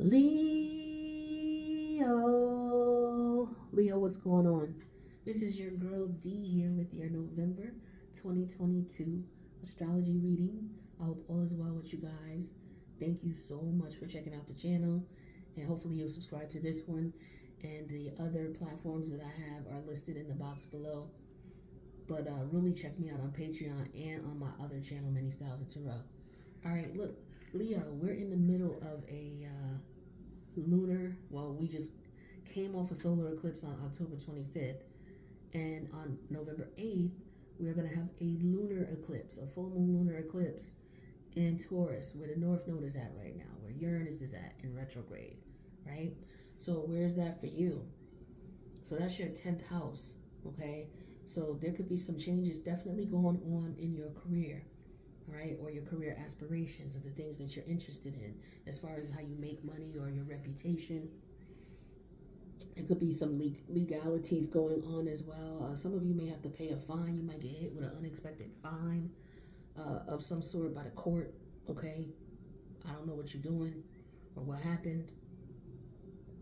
Leo, what's going on? This is your girl D here with your November 2022 astrology reading. I hope all is well with you guys. Thank you so much for checking out the channel, and hopefully you'll subscribe to this one, and the other platforms that I have are listed in the box below. But really check me out on Patreon and on my other channel, Many Styles of Tarot. All right, look, Leo, we're in the middle of a we just came off a solar eclipse on October 25th, and on November 8th, we're going to have a lunar eclipse, a full moon lunar eclipse in Taurus, where the North Node is at right now, where Uranus is at in retrograde, right? So where's that for you? So that's your 10th house, okay? So there could be some changes definitely going on in your career, right? Or your career aspirations, or the things that you're interested in, as far as how you make money or your reputation. There could be some legalities going on as well. Some of you may have to pay a fine. You might get hit with an unexpected fine of some sort by the court, okay? I don't know what you're doing or what happened.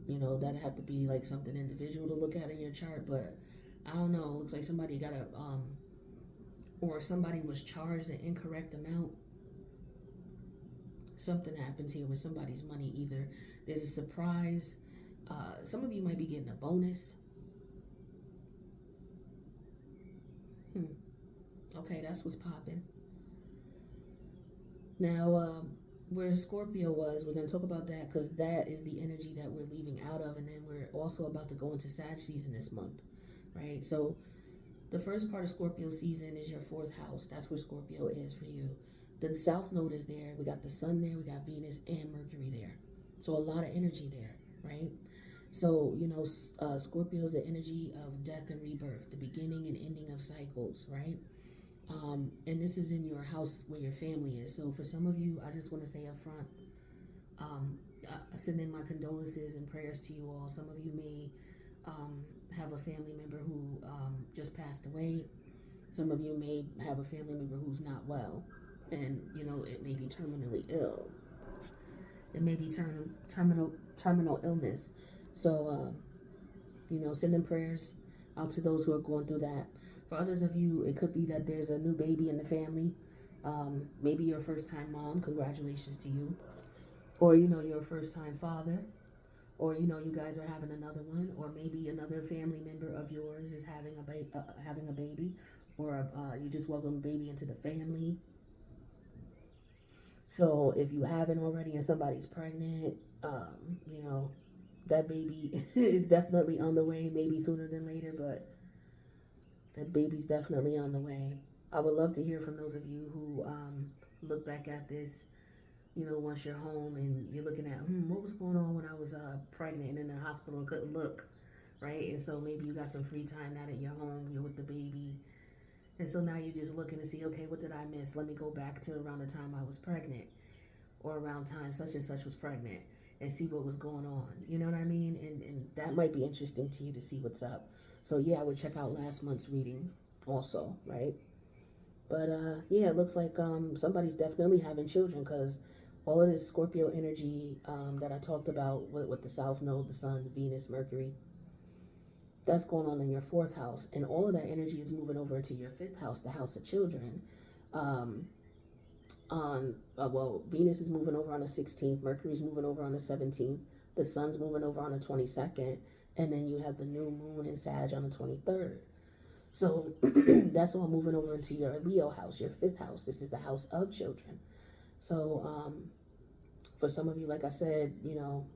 You know, that'd have to be like something individual to look at in your chart, but I don't know. It looks like somebody got or somebody was charged an incorrect amount. Something happens here with somebody's money. Either there's a surprise. Some of you might be getting a bonus. Okay, that's what's popping. Now, where Scorpio was, we're going to talk about that, because that is the energy that we're leaving out of, and then we're also about to go into Sag season this month, right? So the first part of Scorpio season is your 4th house. That's where Scorpio is for you. The South Node is there. We got the Sun there. We got Venus and Mercury there. So a lot of energy there, right? So, you know, Scorpio is the energy of death and rebirth, the beginning and ending of cycles, right? And this is in your house where your family is. So for some of you, I just want to say up front, I send in my condolences and prayers to you all. Some of you may have a family member who just passed away. Some of you may have a family member who's not well, and you know, it may be terminally ill. It may be terminal illness. So you know, sending prayers out to those who are going through that. For others of you, it could be that there's a new baby in the family. Maybe you're a first-time mom. Congratulations to you. Or, you know, you're a first-time father. Or, you know, you guys are having another one. Or maybe another family member of yours is having a baby. Or you just welcome a baby into the family. So if you haven't already and somebody's pregnant, you know, that baby is definitely on the way, maybe sooner than later, but that baby's definitely on the way. I would love to hear from those of you who look back at this, you know, once you're home and you're looking at, what was going on when I was pregnant and in the hospital and couldn't look, right? And so maybe you got some free time now that you're home, you're with the baby. And so now you're just looking to see, okay, what did I miss? Let me go back to around the time I was pregnant, or around time such and such was pregnant, and see what was going on. You know what I mean? And that might be interesting to you to see what's up. So yeah, I would check out last month's reading also, right? But yeah, it looks like somebody's definitely having children, because all of this Scorpio energy that I talked about with the South Node, the Sun, Venus, Mercury, that's going on in your 4th house. And all of that energy is moving over into your 5th house, the house of children. Venus is moving over on the 16th, Mercury's moving over on the 17th, the Sun's moving over on the 22nd, and then you have the new moon in Sag on the 23rd. So that's all moving over into your Leo house, your 5th house. This is the house of children. So for some of you, like I said, you know,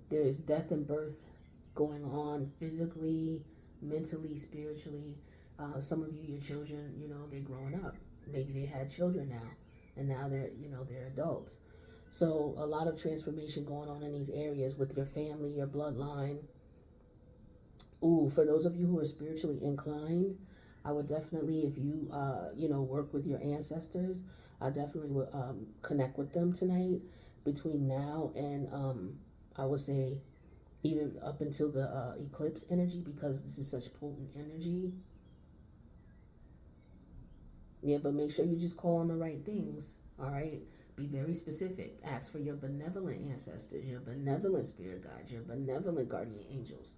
there is death and birth going on physically, mentally, spiritually. Some of you, your children, you know, they're growing up. Maybe they had children now, and now they're adults. So a lot of transformation going on in these areas with your family, your bloodline. Ooh, for those of you who are spiritually inclined, I would definitely, if you you know, work with your ancestors, I definitely would connect with them tonight, between now and I would say even up until the eclipse energy, because this is such potent energy. Yeah, but make sure you just call on the right things. All right, be very specific. Ask for your benevolent ancestors, your benevolent spirit guides, your benevolent guardian angels.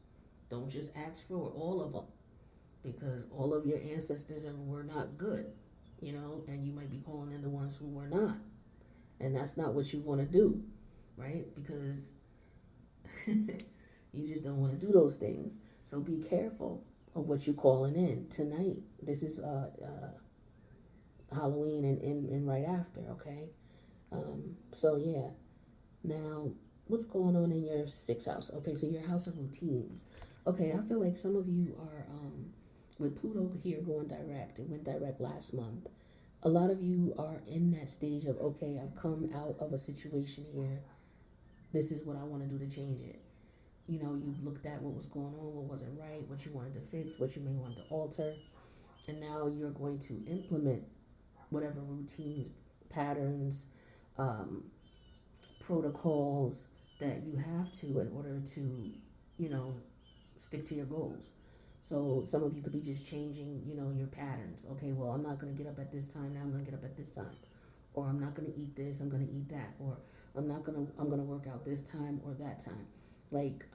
Don't just ask for all of them, because all of your ancestors were not good, and you might be calling in the ones who were not. And that's not what you want to do, right? Because you just don't want to do those things. So be careful of what you're calling in tonight. This is Halloween and right after, okay? So yeah. Now, what's going on in your sixth house? Okay, so your house of routines. Okay, I feel like some of you are with Pluto here going direct. It went direct last month. A lot of you are in that stage of, okay, I've come out of a situation here. This is what I want to do to change it. You've looked at what was going on, what wasn't right, what you wanted to fix, what you may want to alter, and now you're going to implement whatever routines, patterns, um, protocols that you have to in order to, you know, stick to your goals. So some of you could be just changing, your patterns. Okay, well, I'm not going to get up at this time. Now I'm going to get up at this time. Or I'm not going to eat this. I'm going to eat that. Or I'm going to work out this time or that time. Like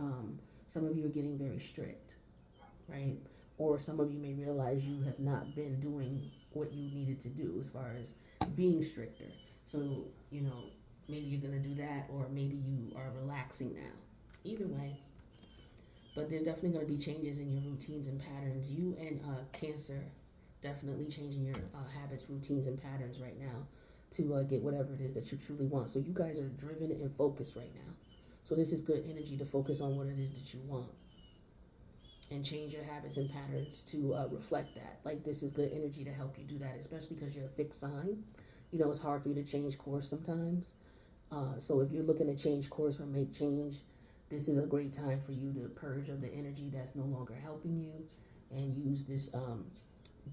some of you are getting very strict, right? Or some of you may realize you have not been doing what you needed to do as far as being stricter. So, maybe you're going to do that, or maybe you are relaxing now. Either way, but there's definitely going to be changes in your routines and patterns. You and Cancer definitely changing your habits, routines, and patterns right now to get whatever it is that you truly want. So you guys are driven and focused right now. So this is good energy to focus on what it is that you want and change your habits and patterns to reflect that. Like, this is good energy to help you do that, especially because you're a fixed sign. It's hard for you to change course sometimes. So if you're looking to change course or make change, this is a great time for you to purge of the energy that's no longer helping you and use this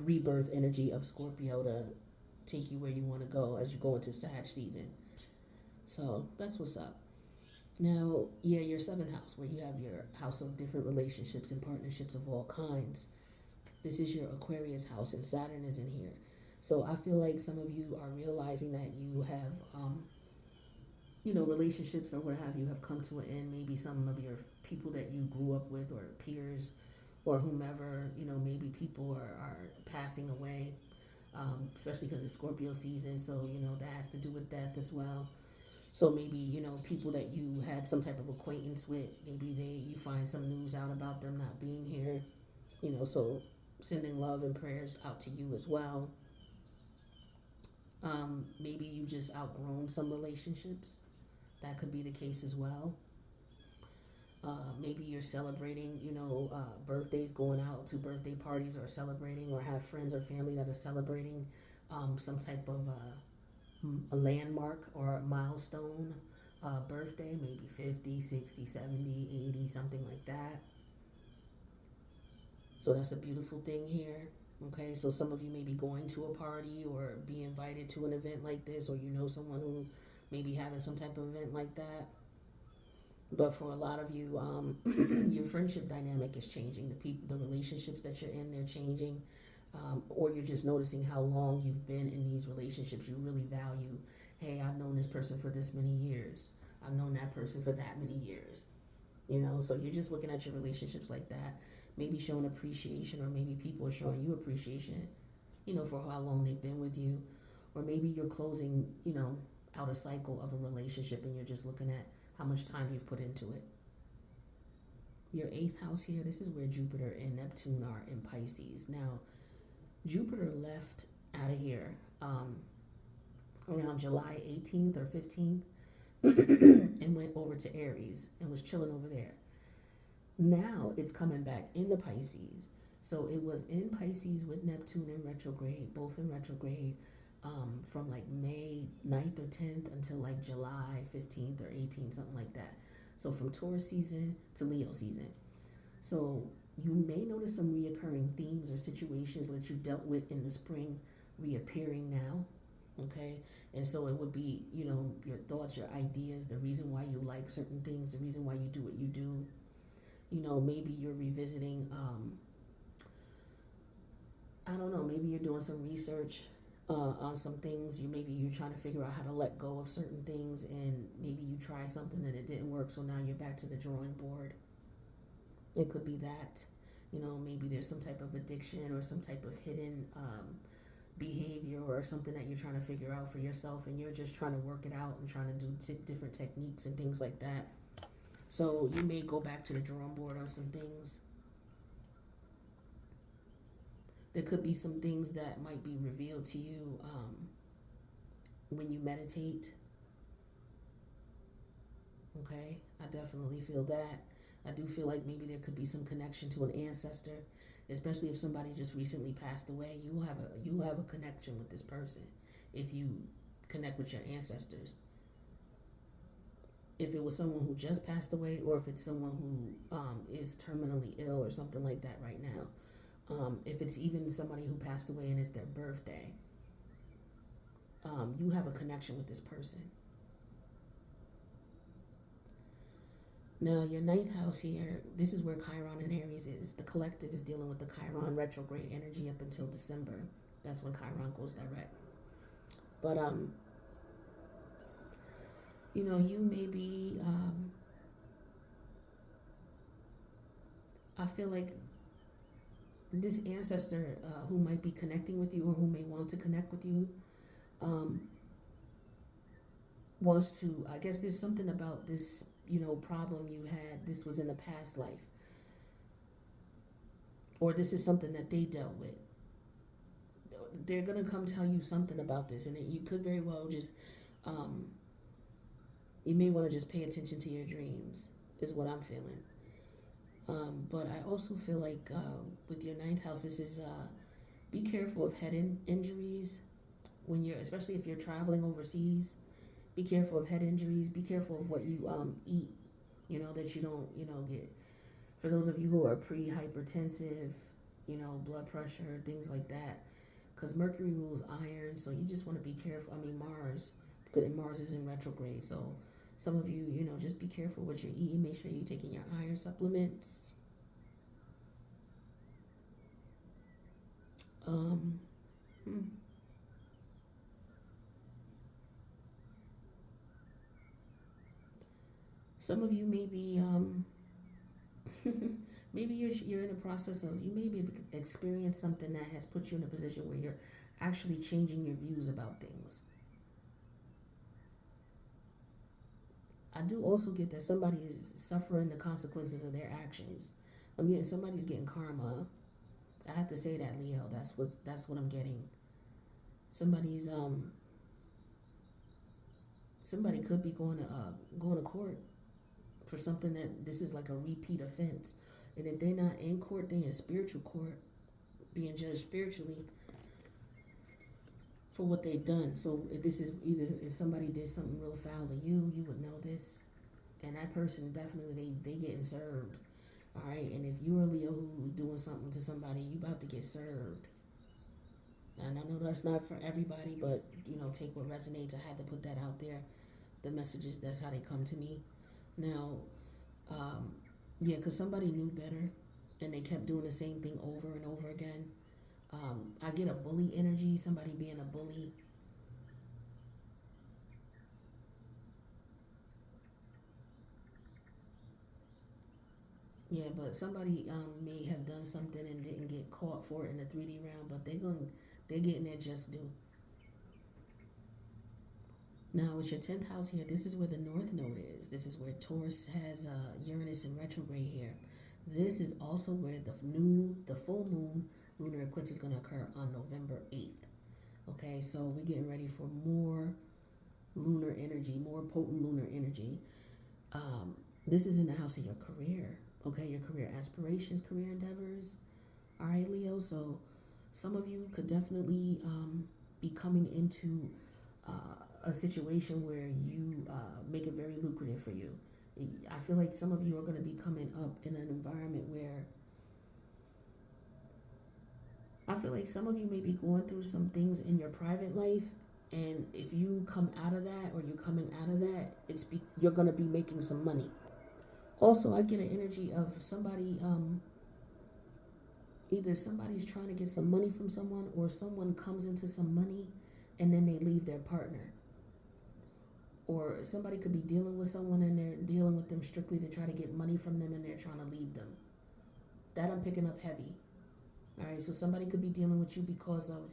rebirth energy of Scorpio to take you where you want to go as you go into Sag season. So that's what's up. Now, yeah, your seventh house, where you have your house of different relationships and partnerships of all kinds. This is your Aquarius house, and Saturn is in here. So I feel like some of you are realizing that you have, relationships or what have come to an end. Maybe some of your people that you grew up with or peers or whomever, maybe people are passing away, especially because it's Scorpio season. So, that has to do with death as well. So maybe, people that you had some type of acquaintance with, maybe you find some news out about them not being here, so sending love and prayers out to you as well. Maybe you just outgrown some relationships. That could be the case as well. Maybe you're celebrating, birthdays, going out to birthday parties or celebrating, or have friends or family that are celebrating some type of a landmark or a milestone birthday, maybe 50, 60, 70, 80, something like that. So that's a beautiful thing here. Okay, so some of you may be going to a party or be invited to an event like this, or someone who may be having some type of event like that. But for a lot of you, your friendship dynamic is changing. The relationships that you're in, they're changing. Or you're just noticing how long you've been in these relationships. You really value, hey, I've known this person for this many years. I've known that person for that many years. So you're just looking at your relationships like that, maybe showing appreciation, or maybe people are showing you appreciation, for how long they've been with you. Or maybe you're closing, out a cycle of a relationship and you're just looking at how much time you've put into it. Your eighth house here, this is where Jupiter and Neptune are in Pisces. Now, Jupiter left out of here around July 18th or 15th and went over to Aries and was chilling over there. Now it's coming back into Pisces. So it was in Pisces with Neptune in retrograde, both in retrograde, from like May 9th or 10th until like July 15th or 18th, something like that. So from Taurus season to Leo season. So you may notice some reoccurring themes or situations that you dealt with in the spring reappearing now. Okay, and so it would be, your thoughts, your ideas, the reason why you like certain things, the reason why you do what you do. Maybe you're revisiting, I don't know, maybe you're doing some research on some things. Maybe you're trying to figure out how to let go of certain things, and maybe you try something and it didn't work, so now you're back to the drawing board. It could be that, maybe there's some type of addiction or some type of hidden behavior or something that you're trying to figure out for yourself, and you're just trying to work it out and trying to do different techniques and things like that. So you may go back to the drawing board on some things. There could be some things that might be revealed to you when you meditate. Okay, I definitely feel that. I do feel like maybe there could be some connection to an ancestor, especially if somebody just recently passed away. You have a connection with this person if you connect with your ancestors. If it was someone who just passed away, or if it's someone who is terminally ill or something like that right now. If it's even somebody who passed away and it's their birthday, you have a connection with this person. Now, your ninth house here, this is where Chiron and Aries is. The collective is dealing with the Chiron retrograde energy up until December. That's when Chiron goes direct. But, you may be, I feel like this ancestor who might be connecting with you or who may want to connect with you wants to, I guess there's something about this, problem you had. This was in a past life. Or this is something that they dealt with. They're going to come tell you something about this. And you could very well just, you may want to just pay attention to your dreams, is what I'm feeling. But I also feel like with your ninth house, this is be careful of head injuries when especially if you're traveling overseas. Be careful of head injuries. Be careful of what you eat. That you don't get. For those of you who are pre-hypertensive, blood pressure, things like that, because Mercury rules iron, so you just want to be careful. I mean Mars, because Mars is in retrograde, so some of you, just be careful what you're eating. Make sure you're taking your iron supplements. Some of you may be, maybe you're in a process of, you maybe have experienced something that has put you in a position where you're actually changing your views about things. I do also get that somebody is suffering the consequences of their actions. Somebody's getting karma. I have to say that, Leo. That's what I'm getting. Somebody could be going to court for something that this is like a repeat offense. And if they're not in court, they're in spiritual court, being judged spiritually for what they've done. So if somebody did something real foul to you, you would know this. And that person definitely, they getting served. All right. And if you're a Leo who's doing something to somebody, you about to get served. And I know that's not for everybody, but take what resonates. I had to put that out there. The messages, that's how they come to me. Now, because somebody knew better and they kept doing the same thing over and over again. I get a bully energy, somebody being a bully. Yeah, but somebody may have done something and didn't get caught for it in the 3D realm, but they're getting their just due. Now, with your 10th house here, this is where the North Node is. This is where Taurus has Uranus in retrograde here. This is also where the full moon lunar eclipse is going to occur on November 8th. Okay, so we're getting ready for more lunar energy, more potent lunar energy. This is in the house of your career. Okay, your career aspirations, career endeavors. All right, Leo. So some of you could definitely be coming into a situation where you make it very lucrative for you. I feel like some of you are going to be coming up in an environment where I feel like some of you may be going through some things in your private life, and if you come out of that or you're coming out of that, you're going to be making some money. Also, I get an energy of somebody, either somebody's trying to get some money from someone or someone comes into some money and then they leave their partner. Or somebody could be dealing with someone and they're dealing with them strictly to try to get money from them and they're trying to leave them. That I'm picking up heavy. All right, so somebody could be dealing with you because of,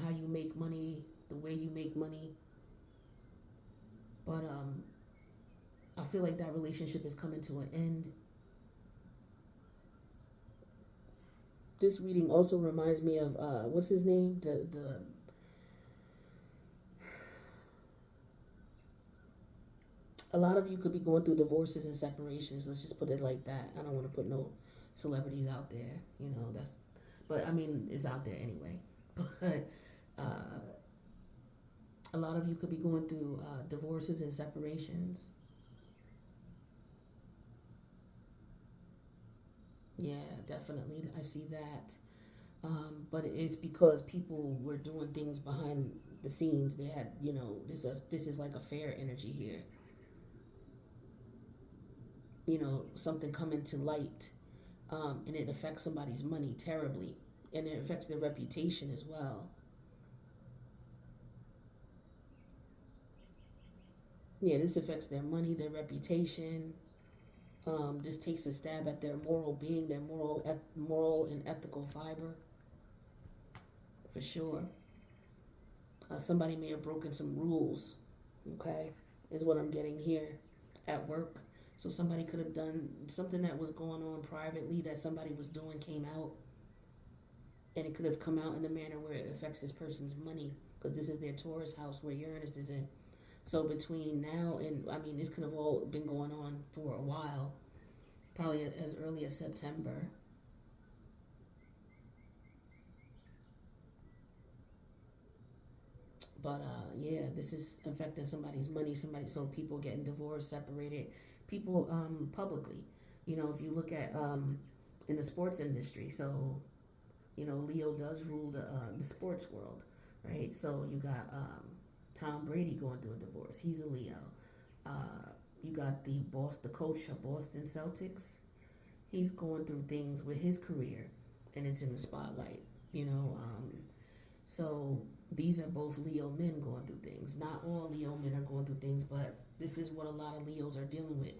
how you make money, the way you make money. But I feel like that relationship is coming to an end. This reading also reminds me of what's his name? The a lot of you could be going through divorces and separations. Let's just put it like that. I don't want to put no celebrities out there. But I mean, it's out there anyway. But a lot of you could be going through divorces and separations. Yeah, definitely. I see that. But it's because people were doing things behind the scenes. They had, this is like a fair energy here. Something coming to light, and it affects somebody's money terribly, and it affects their reputation as well. Yeah, this affects their money, their reputation. This takes a stab at their moral being, their moral and ethical fiber, for sure. Somebody may have broken some rules, okay, is what I'm getting here at work. So somebody could have done something that was going on privately that somebody was doing came out, and it could have come out in a manner where it affects this person's money, because this is their Taurus house where Uranus is in. So between now and, I mean, this could have all been going on for a while, probably as early as September. But yeah, this is affecting somebody's money. So people getting divorced, separated, people publicly. If you look at in the sports industry, so Leo does rule the sports world, right? So you got Tom Brady going through a divorce. He's a Leo. You got the coach of Boston Celtics. He's going through things with his career, and it's in the spotlight. So these are both Leo men going through things. Not all Leo men are going through things, but this is what a lot of Leos are dealing with.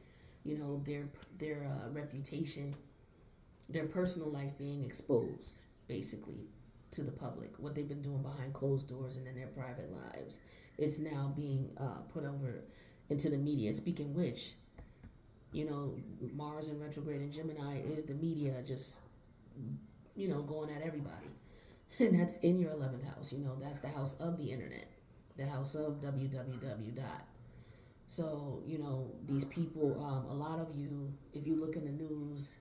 Their reputation, their personal life being exposed, basically, to the public. What they've been doing behind closed doors and in their private lives, it's now being put over into the media. Speaking which, Mars in retrograde in Gemini is the media just, going at everybody. And that's in your 11th house. That's the house of the internet, the house of www dot. So, these people, a lot of you, if you look in the news,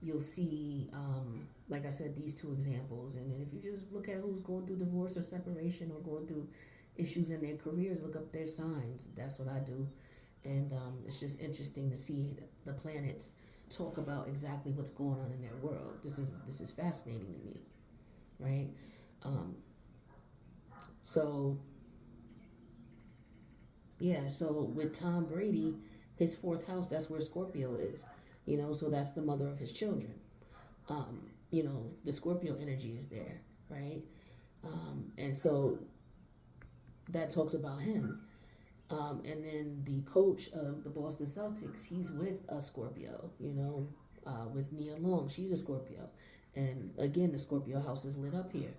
you'll see, like I said, these two examples. And then if you just look at who's going through divorce or separation or going through issues in their careers, look up their signs. That's what I do. And it's just interesting to see the planets talk about exactly what's going on in their world. This is fascinating to me, right? So yeah, so with Tom Brady, his fourth house, that's where Scorpio is, so that's the mother of his children. The Scorpio energy is there, right? And so that talks about him. And then the coach of the Boston Celtics, he's with a Scorpio, with Nia Long. She's a Scorpio. And again, the Scorpio house is lit up here.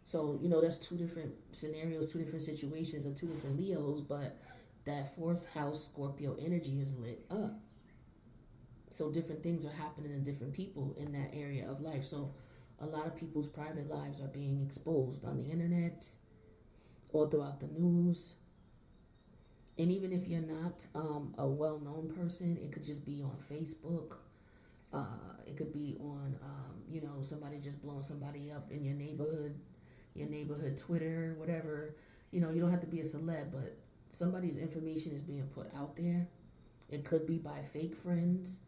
So, that's two different scenarios, two different situations, and two different Leos, but that fourth house Scorpio energy is lit up. So different things are happening to different people in that area of life. So a lot of people's private lives are being exposed on the internet or throughout the news. And even if you're not a well-known person, it could just be on Facebook. It could be on, somebody just blowing somebody up in your neighborhood Twitter, whatever. You don't have to be a celeb, but somebody's information is being put out there. It could be by fake friends,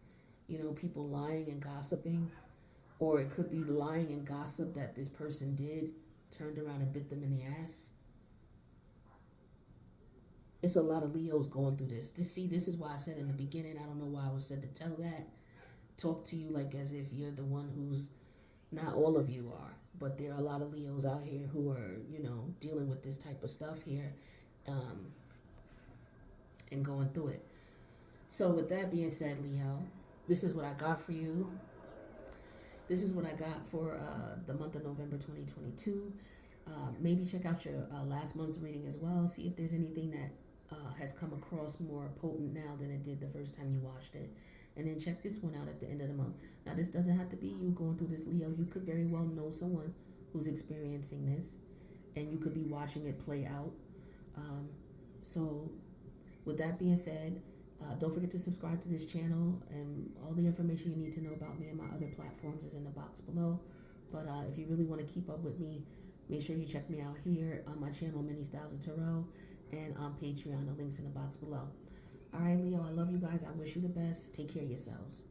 people lying and gossiping. Or it could be lying and gossip that this person turned around and bit them in the ass. It's a lot of Leos going through this. This is why I said in the beginning, I don't know why I was said to tell that. Talk to you like as if you're the one who's, not all of you are. but there are a lot of Leos out here who are, dealing with this type of stuff here, and going through it. So with that being said, Leo, this is what I got for you. This is what I got for the month of November 2022. Maybe check out your last month's reading as well. See if there's anything that has come across more potent now than it did the first time you watched it. And then check this one out at the end of the month. Now, this doesn't have to be you going through this, Leo. You could very well know someone who's experiencing this, and you could be watching it play out. So, with that being said, don't forget to subscribe to this channel, and all the information you need to know about me and my other platforms is in the box below. But if you really want to keep up with me, make sure you check me out here on my channel, Many Styles of Tarot, and on Patreon. The link's in the box below. All right, Leo, I love you guys. I wish you the best. Take care of yourselves.